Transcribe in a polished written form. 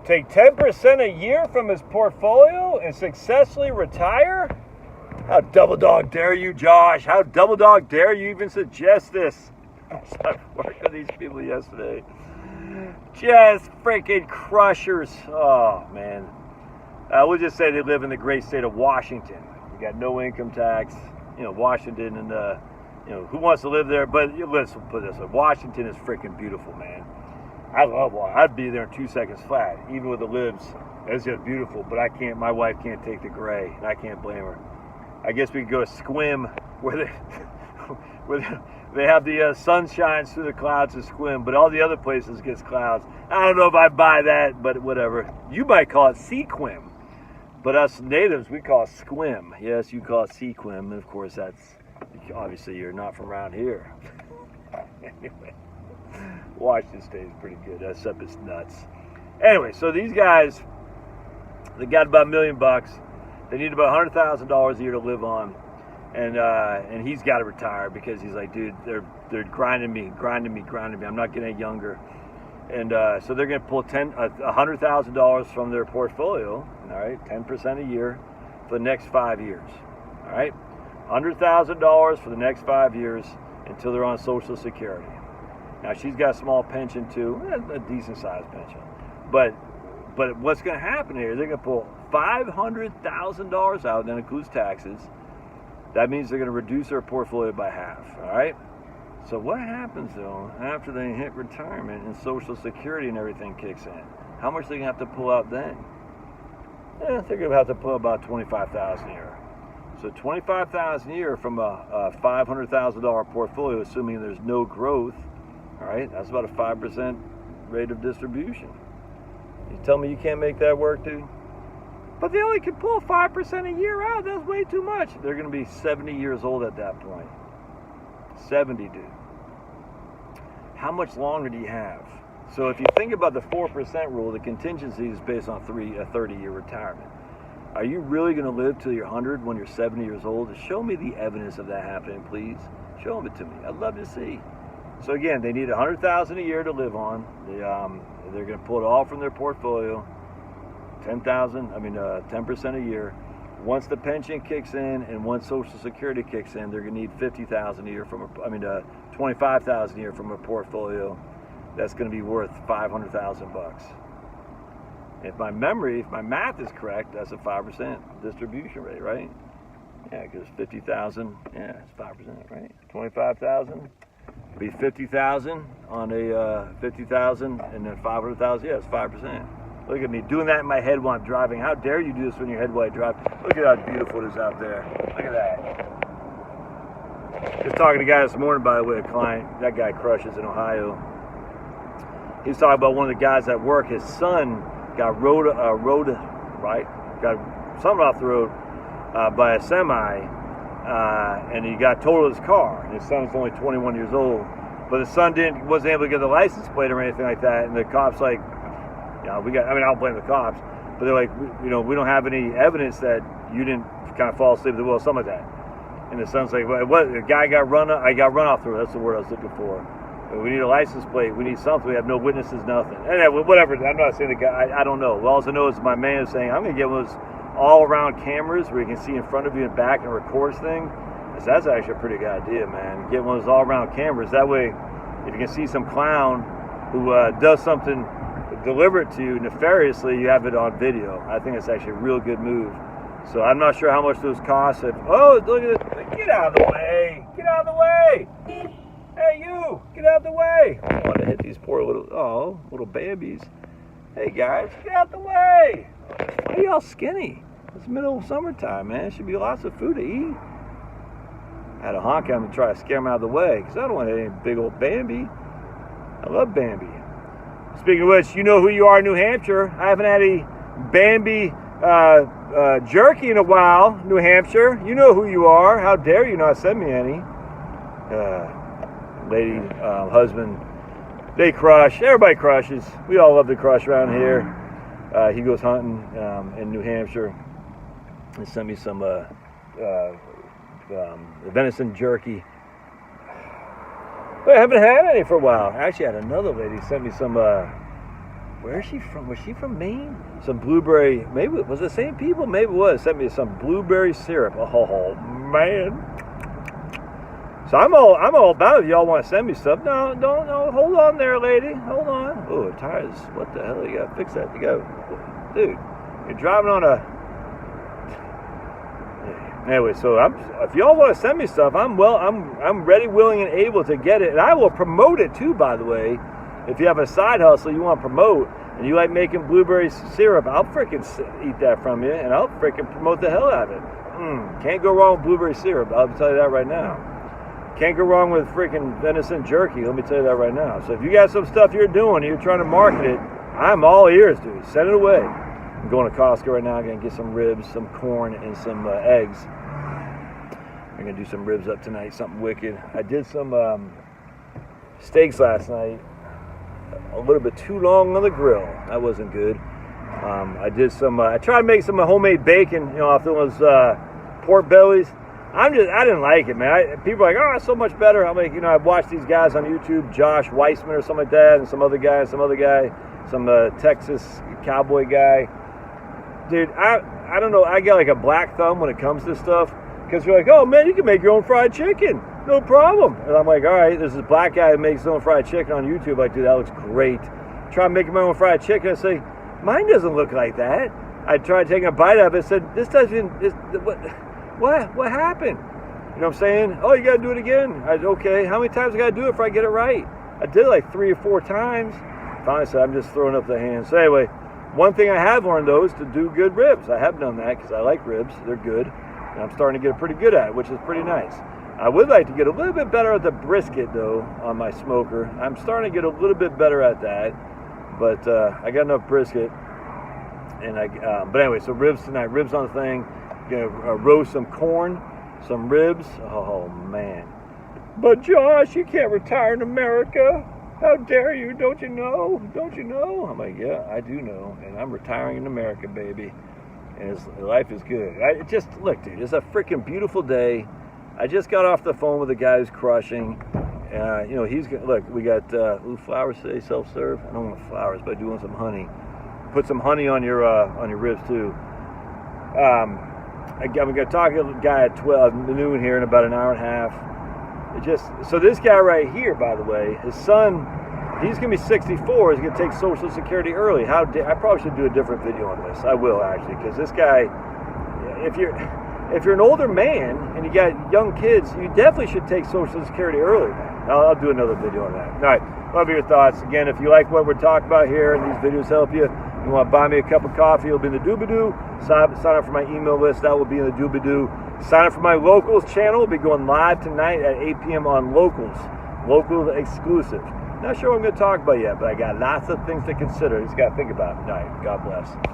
take 10% a year from his portfolio and successfully retire? How double dog dare you, Josh? How double dog dare you even suggest this? I worked with these people yesterday. Just freaking crushers. Oh, man. We'll just say they live in the great state of Washington. You got no income tax. You know, Washington, and you know, who wants to live there? But let's put it this way: Washington is freaking beautiful, man. I love Washington. I'd be there in 2 seconds flat, even with the libs. It's just beautiful. But I can't. My wife can't take the gray, and I can't blame her. I guess we could go to Squim, where they have the sun shines through the clouds of Squim, but all the other places gets clouds. I don't know if I buy that, but whatever. You might call it Sequim. But us natives, we call it Squim. Yes, you call it Sequim. And of course, that's obviously you're not from around here. Anyway, Washington State is pretty good. That's up its nuts. Anyway, so these guys, they got about $1 million. They need about $100,000 a year to live on, and he's got to retire because he's like, dude, they're grinding me. I'm not getting any younger. And so they're going to pull $100,000 from their portfolio, all right, 10% a year for the next 5 years, all right? $100,000 for the next 5 years until they're on Social Security. Now, she's got a small pension, too, a decent-sized pension. But what's going to happen here, they're going to pull $500,000 out, and that includes taxes. That means they're going to reduce their portfolio by half, all right? So what happens, though, after they hit retirement and Social Security and everything kicks in? How much are they going to have to pull out then? They're going to have to pull about $25,000 a year. So $25,000 a year from a $500,000 portfolio, assuming there's no growth, all right, that's about a 5% rate of distribution. You tell me you can't make that work, dude? But they only can pull 5% a year out. That's way too much. They're going to be 70 years old at that point. 70, dude. How much longer do you have? So if you think about the 4% rule, the contingency is based on a 30-year retirement. Are you really going to live till you're 100 when you're 70 years old? Show me the evidence of that happening, please. Show it to me. I'd love to see. So again, they need $100,000 a year to live on. They're going to pull it all from their portfolio. 10% a year. Once the pension kicks in and once Social Security kicks in, they're going to need $50,000 a year $25,000 a year from a portfolio that's going to be worth $500,000. If my math is correct, that's a 5% distribution rate, right? Yeah, because 50,000, yeah, it's 5%, right? 25,000 be 50,000 on a 50,000, and then 500,000. Yeah, it's 5%. Look at me doing that in my head while I'm driving. How dare you do this when your head while you drive? Look at how beautiful it is out there. Look at that. Just talking to a guy this morning, by the way, a client. That guy crushes in Ohio. He was talking about one of the guys at work. His son got got something off the road by a semi, and he got totaled his car. And his son's only 21 years old, but the son wasn't able to get the license plate or anything like that. And the cops like, I don't blame the cops, but they're like, we don't have any evidence that you didn't kind of fall asleep at the wheel, something like that. And the son's like, what? The guy got run off the road. That's the word I was looking for. We need a license plate. We need something. We have no witnesses, nothing. And whatever. I'm not saying the guy. I don't know. All I know is my man is saying, I'm going to get one of those all-around cameras where you can see in front of you and back and records thing. So that's actually a pretty good idea, man. Get one of those all-around cameras. That way, if you can see some clown who does something deliberate to you nefariously, you have it on video. I think it's actually a real good move. So I'm not sure how much those cost. Oh, look at it. Get out of the way. Get out of the way. Hey, you. Get out of the way. I don't want to hit these poor little babies. Hey, guys. Get out of the way. Why are y'all skinny? It's middle of summertime, man. There should be lots of food to eat. I had to honk at them to try to scare them out of the way because I don't want any big old Bambi. I love Bambi. Speaking of which, you know who you are, New Hampshire. I haven't had any Bambi jerky in a while, New Hampshire. You know who you are. How dare you not send me any? Lady, husband, they crush. Everybody crushes. We all love to crush around here. He goes hunting in New Hampshire and sent me some venison jerky. But I haven't had any for a while. Actually, I had another lady sent me some where is she from? Was she from Maine? Some blueberry, maybe, was it the same people? Maybe it was. Sent me some blueberry syrup. Oh, man. So I'm all about it if y'all want to send me stuff. No, hold on there, lady. Hold on. Oh, tires. What the hell? You got to fix that. You got, dude, you're driving on a... Anyway, so if y'all want to send me stuff, I'm ready, willing, and able to get it. And I will promote it too, by the way. If you have a side hustle you want to promote, and you like making blueberry syrup, I'll freaking eat that from you, and I'll freaking promote the hell out of it. Can't go wrong with blueberry syrup. I'll tell you that right now. Can't go wrong with freaking venison jerky. Let me tell you that right now. So if you got some stuff you're doing, you're trying to market it, I'm all ears, dude. Send it away. I'm going to Costco right now. I'm going to get some ribs, some corn, and some eggs. I'm going to do some ribs up tonight, something wicked. I did some steaks last night. A little bit too long on the grill. That wasn't good. I did some, I tried to make some homemade bacon, you know, off those pork bellies. I didn't like it, man. People are like, oh, it's so much better. I'm like, you know, I've watched these guys on YouTube, Josh Weissman or something like that, and some other guy, some Texas cowboy guy. Dude, I don't know. I got like a black thumb when it comes to stuff, because you're like, oh man, you can make your own fried chicken, no problem. And I'm like, all right, there's this black guy who makes his own fried chicken on YouTube. Like, dude, that looks great. Try making my own fried chicken. I say, mine doesn't look like that. I tried taking a bite of it. I said, this doesn't. What happened? You know what I'm saying? Oh, you got to do it again. I said, okay, how many times I got to do it before I get it right? I did it like 3 or 4 times. Finally said, I'm just throwing up the hands. So anyway, one thing I have learned, though, is to do good ribs. I have done that because I like ribs. They're good. And I'm starting to get pretty good at it, which is pretty nice. I would like to get a little bit better at the brisket, though, on my smoker. I'm starting to get a little bit better at that. But I got enough brisket. And but anyway, so ribs tonight. Ribs on the thing. Gonna roast some corn, some ribs. Oh man! But Josh, you can't retire in America. How dare you? Don't you know? Don't you know? I'm like, yeah, I do know, and I'm retiring in America, baby. And life is good. Look, dude, it's a freaking beautiful day. I just got off the phone with the guy who's crushing. You know, look. We got flowers today, self-serve. I don't want flowers, but I do want some honey. Put some honey on your ribs too. I'm going to talk to the guy at 12 noon here in about an hour and a half. So this guy right here, by the way, his son, he's going to be 64. He's going to take Social Security early. I probably should do a different video on this. I will, actually, because this guy, if you're an older man and you got young kids, you definitely should take Social Security early. I'll do another video on that. All right, love your thoughts. Again, if you like what we're talking about here and these videos help you, you want to buy me a cup of coffee, it'll be in the doobie-doo. Sign up for my email list, that will be in the doobie-doo. Sign up for my Locals channel, will be going live tonight at 8 p.m. on Locals. Local exclusive. Not sure what I'm going to talk about yet, but I got lots of things to consider. Just got to think about it. All right, God bless.